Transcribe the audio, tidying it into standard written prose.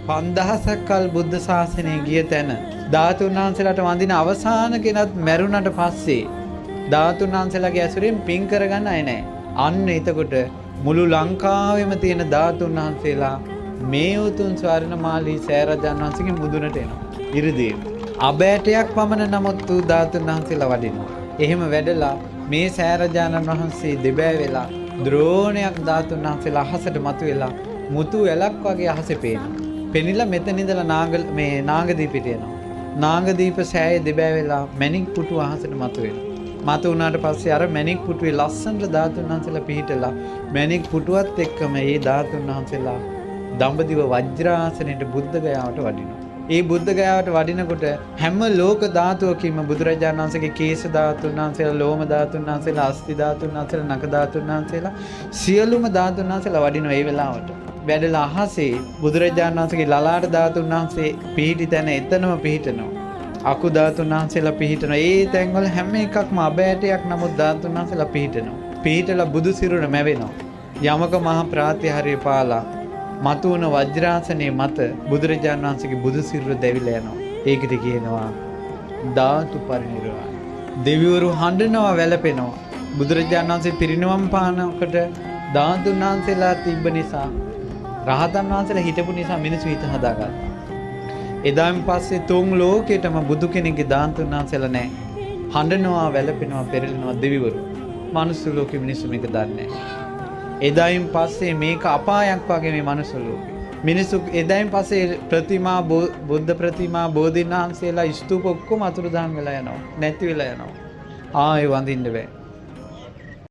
5000ක් කල් බුද්ධ ශාසනය ගිය තැන ධාතුන් වහන්සේලාට වඳින අවසාන කෙනත් මැරුණට පස්සේ ධාතුන් වහන්සේලාගේ ඇසුරෙන් පින් කරගන්න අය නැහැ. අන්න එතකොට මුළු ලංකාවෙම තියෙන ධාතුන් වහන්සේලා මේ උතුම් ස්වර්ණමාලී සෑරජාන් වහන්සේගේ මුදුනට එනවා. ඉරිදීම. අබෑටයක් පමණ නමුත් තු ධාතුන් වහන්සේලා වඩිනවා. එහෙම වැඩලා මේ සෑරජානන් වහන්සේ දෙබෑ වෙලා ද්‍රෝණයක් ධාතුන් වහන්සේලා අහසට මතුවෙලා මුතු වැලක් වගේ අහසේ පේනවා. පෙනිලා මෙතන ඉඳලා නාගදීපෙට එනවා. නාගදීප සෑයේ දෙබෑ වෙලා මණික් පුටුව අහසට මතුවෙනවා. මතු වුණාට පස්සේ අර මණික් පුටුවේ ලස්සනට ධාතුන් වහන්සේලා පිහිටලා මණික් පුටුවත් එක්කම මේ ධාතුන් වහන්සේලා දඹදිව වජ්‍රාසනයේ බුද්ධ ගයාවට වඩිනවා. ඒ බුද්ධ ගයාවට වඩිනකොට හැම ලෝක ධාතුවකින්ම බුදුරජාණන් වහන්සේගේ කේශ ධාතුන් වහන්සේලා, ලෝම ධාතුන් වහන්සේලා, අස්ථි ධාතුන් වහන්සේලා, නඛ ධාතුන් වහන්සේලා සියලුම ධාතුන් වහන්සේලා වඩිනවා ඒ වෙලාවට. වැඩලා අහසේ බුදුරජාණන් වහන්සේගේ ලලාට ධාතුන් වහන්සේ පිහිටි තැන එතනම පිහිටනවා. අකු ධාතුන් වහන්සේලා පිහිටනවා. ඒ තැන්වල හැම එකක්ම අබෑටයක් නමුත් ධාතුන් වහන්සේලා පිහිටනවා. පිහිටලා බුදු සිරුර මැවෙනවා. යමක මහ ප්‍රාතිහාර්ය පාලා මතුවන වජ්‍රාසනයේ මත බුදුරජාණන් වහන්සේගේ බුදු සිරුර දැවිලා යනවා. ඒකට කියනවා ධාතු පරිනිර්වාණය. දෙවිවරු හඬනවා, වැළපෙනවා. බුදුරජාණන් වහන්සේ පිරිනිවන් පානකොට ධාතුන් වහන්සේලා තිබ්බ නිසා, රහතන් වහන්සේලා හිටපු නිසා මිනිස්සු හිත හදාගත්තා. එදායින් පස්සේ තුන් ලෝකෙටම බුදු කෙනෙක්ගේ ධාතුන් වහන්සේලා නැහැ. හඬනවා, වැළපෙනවා, පෙරලෙනවා දෙවිවරු. මනුස්ස ලෝකෙ මිනිස්සු මේක දන්නේ නැහැ. එදායින් පස්සේ මේක අපායක් වගේ මේ මනුස්ස ලෝකෙ. මිනිස්සු එදායින් පස්සේ ප්‍රතිමා, බුද්ධ ප්‍රතිමා, බෝධීන් වහන්සේලා ස්තූප ඔක්කොම අතුරුදහන් වෙලා යනවා. නැති වෙලා යනවා. ආයෙ වඳින්න බෑ.